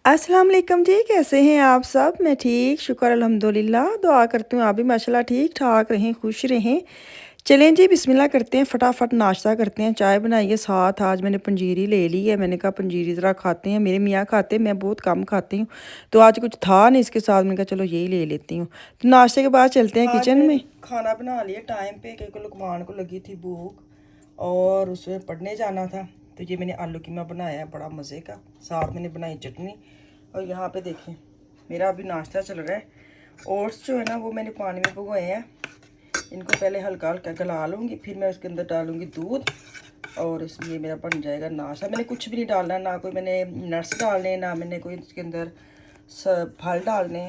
अस्सलाम वालेकुम जी, कैसे हैं आप सब? मैं ठीक, शुक्र अल्हम्दुलिल्लाह। दुआ करती हूँ आप भी माशाल्लाह ठीक ठाक रहें, खुश रहें। चलें जी, बिस्मिल्लाह करते हैं, फटाफट नाश्ता करते हैं। चाय बनाइए साथ। आज मैंने पंजीरी ले ली है। मैंने कहा पंजीरी ज़रा खाते हैं, मेरे मियाँ खाते हैं, मैं बहुत कम खाती हूँ। तो आज कुछ था नहीं इसके साथ, मैंने कहा चलो यही ले लेती हूँ। तो नाश्ते के बाद चलते हैं किचन में। खाना बना लिया टाइम पे, क्योंकि लुकमान को लगी थी भूख और उसे पढ़ने जाना था। तो ये मैंने आलू कीमा बनाया है, बड़ा मज़े का। साथ मैंने बनाई चटनी। और यहाँ पे देखें, मेरा अभी नाश्ता चल रहा है। ओट्स जो है ना, वो मैंने पानी में भिगोए हैं। इनको पहले हल्का हल्का गला लूँगी, फिर मैं उसके अंदर डालूँगी दूध और इसलिए मेरा बन जाएगा नाश्ता। मैंने कुछ भी नहीं डालना, ना कोई मैंने नट्स डालने, ना मैंने कोई इसके अंदर फल डालने।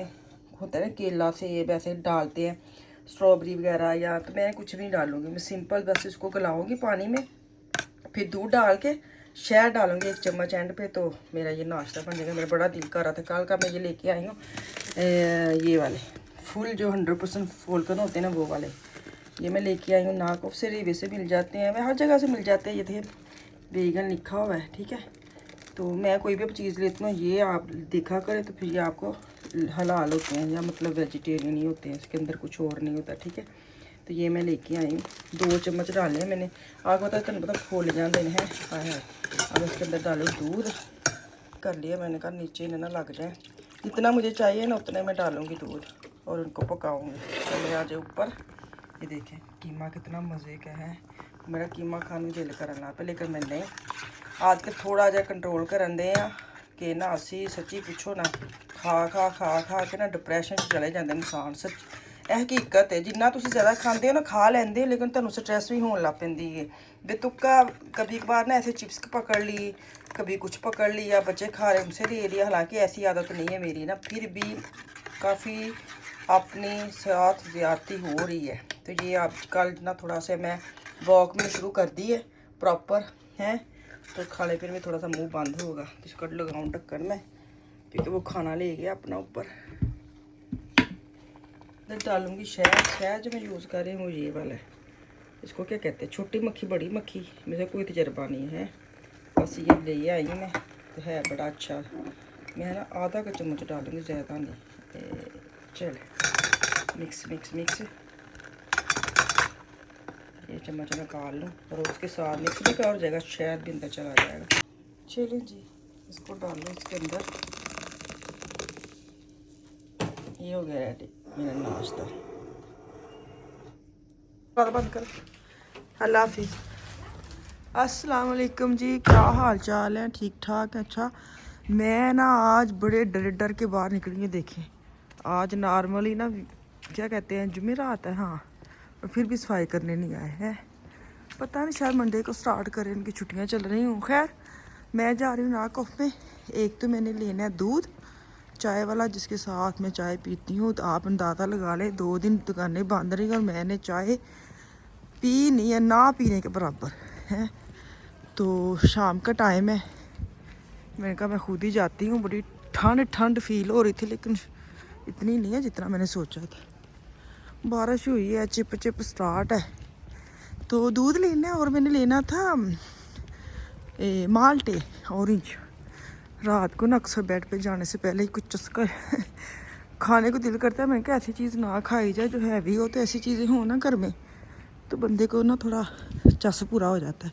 होता है ना केला से वैसे डालते हैं, स्ट्रॉबेरी वगैरह, या तो मैं कुछ भी नहीं डालूँगी। मैं सिंपल बस इसको गलाऊँगी पानी में, फिर दूध डाल के शहद डालूंगी 1 चम्मच एंड पे, तो मेरा ये नाश्ता बन जाएगा। मेरा बड़ा दिल कर रहा था, कल का मैं ये लेके आई हूँ ये वाले फुल जो 100% फुलकन होते हैं ना, वो वाले ये मैं लेके आई हूँ। नाकॉफ से रीवे से मिल जाते हैं, हर जगह से मिल जाते हैं। ये थे वेगन लिखा हुआ है, ठीक है। तो मैं कोई भी चीज़ लेती हूँ, ये आप देखा करें तो फिर ये आपको हलाल होते हैं, या मतलब वेजिटेरियन ही होते हैं, इसके अंदर कुछ और नहीं होता, ठीक है। तो ये मैं लेके आई हूँ। 2 चम्मच डाले हैं मैंने। आग पता तुम पता खोल जाते हैं। अब इसके अंदर डालो दूध। कर लिया मैंने, कहा नीचे ना लग जाए। जितना मुझे चाहिए ना उतना मैं डालूँगी दूध और उनको पकाऊँगी। चले आ जाए ऊपर। ये देखें कीमा कितना मज़े का है। मेरा कीमा खाने दिल करना पे, लेकिन मैं नहीं। आज के थोड़ा जहा कंट्रोल करन दे कि ना असी सच्ची पूछो ना, खा के ना डिप्रैशन चले जाते इंसान। सच यह हकीकत है। जिन्ना तुम ज़्यादा खाते हो ना, खा लेंदे हो, लेकिन तुहानू स्ट्रैस भी होने लग पैंदी है। बेतुका कभी कभार ना ऐसे चिप्स पकड़ ली, कभी कुछ पकड़ लिया, बच्चे खा रहे उनसे ले लिया। हालांकि ऐसी आदत नहीं है मेरी ना, फिर भी काफ़ी अपने साथ ज़्यादती हो रही है। तो ये आजकल ना थोड़ा सा मैं वॉक में शुरू कर दी है प्रॉपर है। तो खाने पीने में थोड़ा सा मुंह बंद होगा, तो इसको लगाऊँ ढक्कन में, क्योंकि वो खाना ले गया अपना ऊपर। इधर डालूंगी शहद जो मैं यूज़ कर रही हूँ ये वाला है। इसको क्या कहते हैं, छोटी मक्खी बड़ी मक्खी, मुझे कोई तजर्बा नहीं है, बस ये ले आई हूँ मैं। तो है बड़ा अच्छा। मैं ना आधा का चम्मच डालूंगी, ज़्यादा नहीं। चल मिक्स मिक्स मिक्स। ये चम्मच निकाल लूँ और उसके साथ मिक्स भी कर जाएगा, शहद भी अंदर चला जाएगा। चलिए जी, इसको डाल लो इसके अंदर। ये हो गया रेडी मेरा नाश्ता। बंद कर। अल्लाह हाफिज़। अस्सलाम वालेकुम जी, क्या हाल चाल है? ठीक ठाक है। अच्छा, मैं ना आज बड़े डर डर के बाहर निकली हूँ। देखें आज नॉर्मली ना क्या कहते हैं, जुमेरात है, हाँ, और फिर भी सफाई करने नहीं आए हैं। पता नहीं, शायद मंडे को स्टार्ट करें, इनकी छुट्टियाँ चल रही हूँ। खैर मैं जा रही हूँ नाकॉफ में। एक तो मैंने लेना है दूध चाय वाला, जिसके साथ मैं चाय पीती हूँ। तो आप अंदाज़ा लगा लें, 2 दिन दुकानें बंद रही और मैंने चाय पी नहीं है, ना पीने के बराबर है। तो शाम का टाइम है, मैंने कहा मैं खुद ही जाती हूँ। बड़ी ठंड ठंड फील हो रही थी, लेकिन इतनी नहीं है जितना मैंने सोचा था। बारिश हुई है, चिप चिप स्टार्ट है। तो दूध लेना है और मैंने लेना था माल्टे ऑरेंज। रात को ना अक्सर बेड पे जाने से पहले ही कुछ चस्का खाने को दिल करता है। मैंने कहा ऐसी चीज़ ना खाई जाए जो हैवी हो। तो ऐसी चीज़ें हो ना घर में, तो बंदे को ना थोड़ा चस पूरा हो जाता है।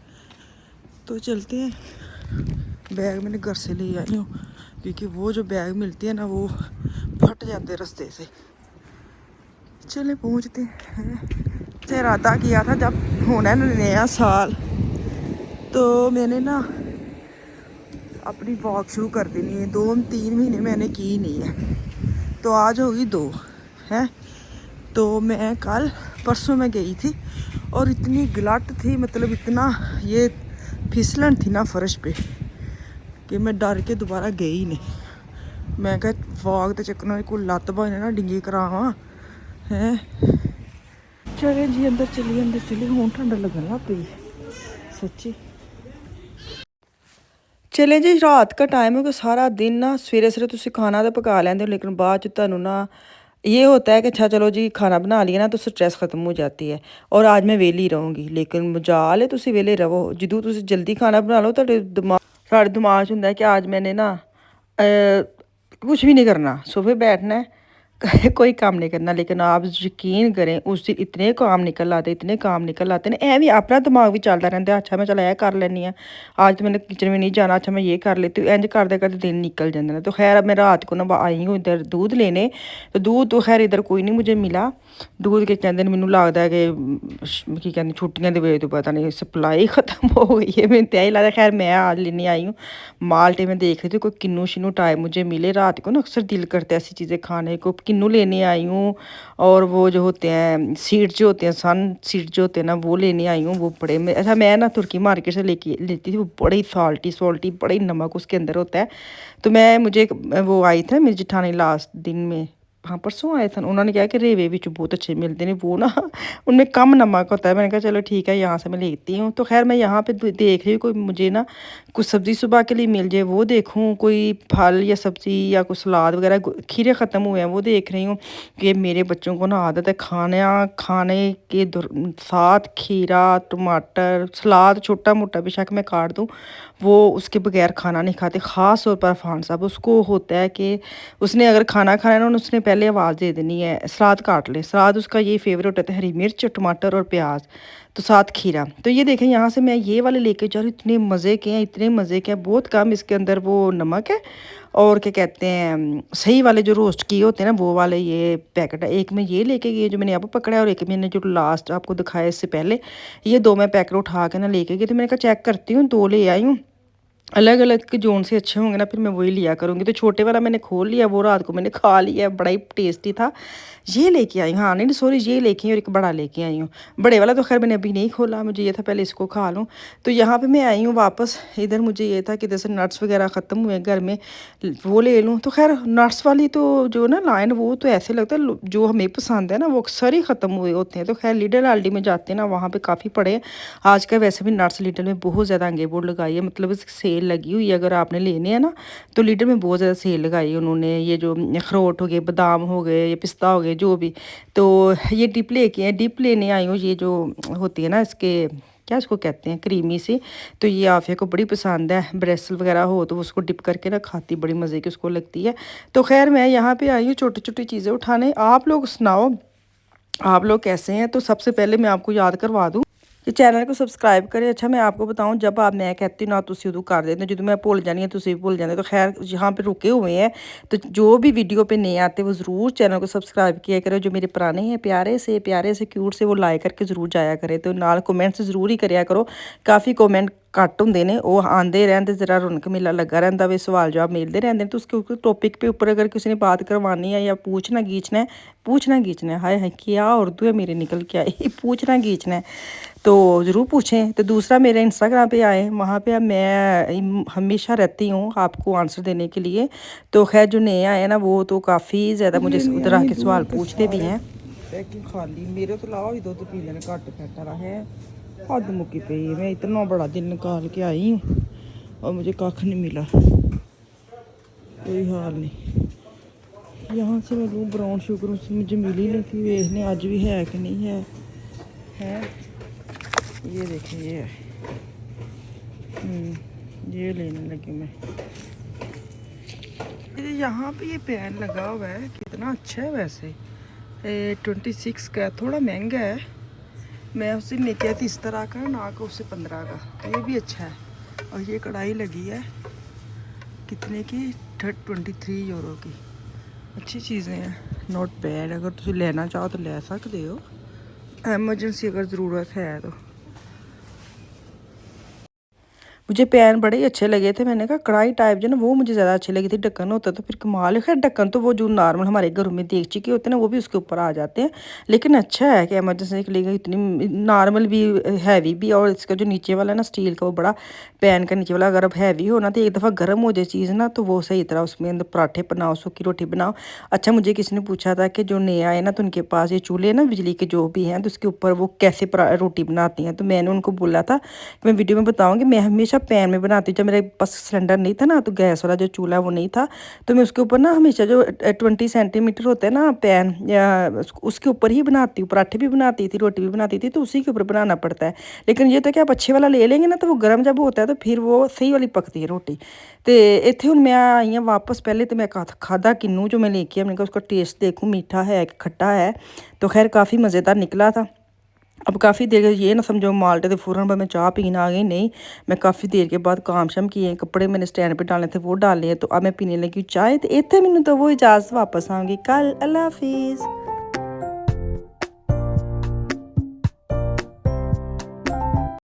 तो चलते हैं। बैग मैंने घर से ले आई हूँ, क्योंकि वो जो बैग मिलती है ना, वो फट जाते रास्ते से। चले पहुँचते हैं। से इरादा किया था जब होना है नया साल, तो मैंने ना अपनी वॉक शुरू कर देनी है। 2-3 महीने मैंने की नहीं है, तो आज होगी 2 है। तो मैं कल परसों में गई थी और इतनी गिलट थी, मतलब इतना ये फिसलन थी ना फर्श पे, कि मैं डर के दोबारा गई नहीं। मैं कहा वॉक तो चक्कर कोई लत्त बने ना डिंगी करावा है। चले जी अंदर चलिए, अंदर चलिए। हूँ ठंड लगन लग पई सच्ची। चले जी, रात का टाइम है कि सारा दिन ना सवेरे सवेरे तुम खाना तो पका लेंदे हो, लेकिन बाद च तुहानू ना ये होता है कि अच्छा चलो जी खाना बना लिया ना, तो स्ट्रेस खत्म हो जाती है। और आज मैं वेली रहूँगी, लेकिन मजाल है तुम वेले रहो। जो तुम जल्दी खाना बना लो, साढ़े दिमाग च होंदा है कि आज मैंने ना कुछ भी नहीं करना, सोफे बैठना है कोई काम नहीं करना। लेकिन आप यकीन करें उस दिन इतने काम निकल आते, इतने काम निकल आते ना, ऐ भी अपना दिमाग भी चलता रहता। अच्छा मैं चल यह कर लेनी है, आज तो मैंने किचन में नहीं जाना, अच्छा मैं ये कर लेती हूँ। इंज करते करते दिन निकल जाते हैं। तो खैर अब मैं रात को ना आई हूँ इधर दूध लेने। तो दूध तो खैर इधर कोई नहीं मुझे मिला। दूध के कहते मैनू लगता है कि की कहते छुट्टियां वे तो पता नहीं सप्लाई खत्म हो गई है, मैंने यही लगता। खैर मैं आज लेने आई हूँ माल्टे। में देख रही थी कोई किन्नू शिन्नू टाइम मुझे मिले। रात को ना अक्सर दिल करता है ऐसी चीज़ें खाने को। किन्नू लेने आई हूँ, और वो जो होते हैं सीड जो होते हैं, सन सीड जो होते हैं ना, वो लेने आई हूँ। वो बड़े में अच्छा मैं ना तुर्की मार्केट से लेके लेती थी। वो बड़ी साल्टी सॉल्टी, बड़ी नमक उसके अंदर होता है। तो मैं मुझे वो आई थी ना मेरी जिठानी लास्ट दिन में, हाँ परसों आए थे, उन्होंने कहा कि रेवे विच बहुत अच्छे मिलते हैं वो ना उनमें कम नमक होता है। मैंने कहा चलो ठीक है यहाँ से मैं लेती हूँ। तो खैर मैं यहाँ पे देख रही हूँ कोई मुझे ना कुछ सब्ज़ी सुबह के लिए मिल जाए वो देखूँ, कोई फल या सब्ज़ी या कुछ सलाद वगैरह। खीरे ख़त्म हुए हैं वो देख रही हूँ कि मेरे बच्चों को ना आदत है खाने के साथ खीरा टमाटर सलाद छोटा मोटा बेशक मैं काट दूँ, वो उसके बगैर खाना नहीं खाते। ख़ास तौर पर अफान साहब, उसको होता है कि उसने अगर खाना खाना है ना, उसने पहले आवाज़ दे देनी है सलाद काट ले। सलाद उसका ये फेवरेट होता है, हरी मिर्च टमाटर और प्याज, तो साथ खीरा। तो ये देखें यहाँ से मैं ये वाले लेके जा रही हूँ। इतने मज़े के हैं, इतने मज़े के हैं, बहुत कम इसके अंदर वो नमक है। और क्या कहते हैं सही वाले जो रोस्ट किए होते हैं ना वो वाले ये पैकेट है। एक मैं ये लेके गई जो मैंने अब पकड़ा है, और एक मैंने जो लास्ट आपको दिखाया इससे पहले, ये दो मैं पैकेट उठा के ना लेके गई। तो मैंने कहा चेक करती हूँ, दो ले आई हूँ। अलग अलग के जोन से अच्छे होंगे ना फिर मैं वही लिया करूँगी। तो छोटे वाला मैंने खोल लिया, वो रात को मैंने खा लिया, बड़ा ही टेस्टी था। ये लेके आई हूँ, हाँ नहीं सॉरी ये लेके आई और एक बड़ा लेके आई हूँ। बड़े वाला तो खैर मैंने अभी नहीं खोला, मुझे ये था पहले इसको खा लूँ। तो यहाँ पे मैं आई हूँ वापस। इधर मुझे ये था कि जैसे नट्स वगैरह ख़त्म हुए घर में, वो ले लूँ। तो खैर नट्स वाली तो जो ना लाइन, वो तो ऐसे लगता है जो हमें पसंद है ना वो अक्सर ही ख़त्म हुए होते हैं। तो खैर लिडल आल्डी में जाते हैं ना, वहाँ पे काफ़ी पड़े। आजकल वैसे भी नट्स लिडल में बहुत ज़्यादा आगे बोर्ड लगाई है, मतलब सेल लगी हुई है। अगर आपने लेने हैं ना तो लिडल में बहुत ज़्यादा सेल लगाई है उन्होंने। ये जो अखरोट हो गए, बादाम हो गए, ये पिस्ता हो गए, जो भी। तो ये डिप लेके हैं, डिप लेने आई हूँ। ये जो होती है ना इसके क्या इसको कहते हैं, क्रीमी सी। तो ये आफिया को बड़ी पसंद है। ब्रेसल वगैरह हो तो उसको डिप करके ना खाती, बड़ी मज़े की उसको लगती है। तो खैर मैं यहाँ पे आई हूँ छोटी छोटी चीज़ें उठाने। आप लोग सुनाओ, आप लोग कैसे हैं? तो सबसे पहले मैं आपको याद करवा दूँ कि चैनल को सबसक्राइब करें। अच्छा मैं आपको बताऊं, जब आप मैं कहती ना तुम उदू कर देते जो मैं भुल जानी है तुम भी भुल जाते। तो खैर यहाँ पे रुके हुए हैं, तो जो भी वीडियो पे नहीं आते वो ज़रूर चैनल को सबसक्राइब किया करें। जो मेरे पुराने हैं प्यारे से क्यूट से, वो लाइक करके ज़रूर जाया करें। तो नाल कमेंट्स ज़रूर ही करिया करो। काफ़ी कमेंट घट होंगे ने, वो आते रहते, जरा रौनक मेला लगा रहता वे, सवाल जवाब मिलते रहते हैं। तो उसके टॉपिक पे ऊपर अगर किसी ने बात करवानी है या पूछना गीचना है, पूछना गीचना है, हाय हाय क्या उर्दू है मेरे निकल के आई पूछना गीचना है, तो ज़रूर पूछें। तो दूसरा मेरे इंस्टाग्राम पे आए, वहाँ पे मैं हमेशा रहती हूँ आपको आंसर देने के लिए। तो खैर जो नए आए ना वो तो काफ़ी ज़्यादा मुझे उधर आके सवाल पूछते भी हैं। पैकिंग खाली मेरे तो लाओ ही दुध पी लेने, घट फैट रहा है, हद मुक्की पई। मैं इतना बड़ा दिन निकाल के आई हूँ और मुझे कख नहीं मिला, कोई हाल नहीं। यहाँ से मैं लूँ ब्राउन शुगर, उससे मुझे मिली नहीं थी। देखने आज भी है कि नहीं है। ये देखिए ये है, ये लेने लगी मैं। यहाँ पे ये पेन लगा हुआ है, कितना अच्छा है वैसे। 26 का, थोड़ा महंगा है। मैं उससे लेके आई थी इस तरह का, ना का उससे 15 का। तो ये भी अच्छा है। और ये कढ़ाई लगी है कितने की, 23 यूरो की। अच्छी चीज़ें हैं, नॉट बैड। अगर तुम लेना चाहो तो ले सकते हो, एमरजेंसी अगर ज़रूरत है तो। मुझे पैन बड़े ही अच्छे लगे थे। मैंने कहा कढ़ाई टाइप जो ना वो मुझे ज़्यादा अच्छी लगी थी। ढक्कन होता तो फिर कमाल है। खैर ढक्कन तो वो जो नॉर्मल हमारे घरों में देगची के होते हैं ना वो भी उसके ऊपर आ जाते हैं। लेकिन अच्छा है कि एमरजेंसी के लिए इतनी नॉर्मल भी, हैवी भी। और इसका जो नीचे वाला ना स्टील का, वो बड़ा पैन का नीचे वाला अगर अब हैवी हो ना तो एक दफ़ा गर्म हो जाए चीज़ ना, तो वो सही तरह उसमें अंदर पराठे बनाओ, सूखी रोटी बनाओ। अच्छा मुझे किसी ने पूछा था कि जो नए आए ना तो उनके पास ये चूल्हे ना बिजली के जो भी हैं, तो उसके ऊपर वो कैसे रोटी बनाती हैं। तो मैंने उनको बोला था कि मैं वीडियो में बताऊँगी। मैं हमेशा पैन में बनाती हूँ। जब मेरे पास सिलेंडर नहीं था ना, तो गैस वाला जो चूल्हा वो नहीं था, तो मैं उसके ऊपर ना हमेशा जो 20 सेंटीमीटर होता है ना पैन, या उसके ऊपर ही बनाती हूँ। पराठे भी बनाती थी, रोटी भी बनाती थी, तो उसी के ऊपर बनाना पड़ता है। लेकिन ये तो कि आप अच्छे वाला ले लेंगे ना, तो वो गर्म जब होता है तो फिर वो सही वाली पकती है रोटी। तो इतने हूँ मैं आई हाँ वापस। पहले तो मैं खादा किन्नू जो मैं लेके आई, मैंने कहा उसका टेस्ट देखूँ मीठा है कि खट्टा है। तो खैर काफ़ी मज़ेदार निकला था। अब काफ़ी देर ये ना समझो माल्टे तो फ़ौरन मैं चाह पीने आ गई, नहीं। मैं काफ़ी देर के बाद काम शाम किए, कपड़े मैंने स्टैंड पे डालने थे वो डाले हैं, तो अब मैं पीने लगी चाय। तो इतने मैंने तो वो इजाज़त वापस आऊँगी कल। अल्लाह हाफिज़।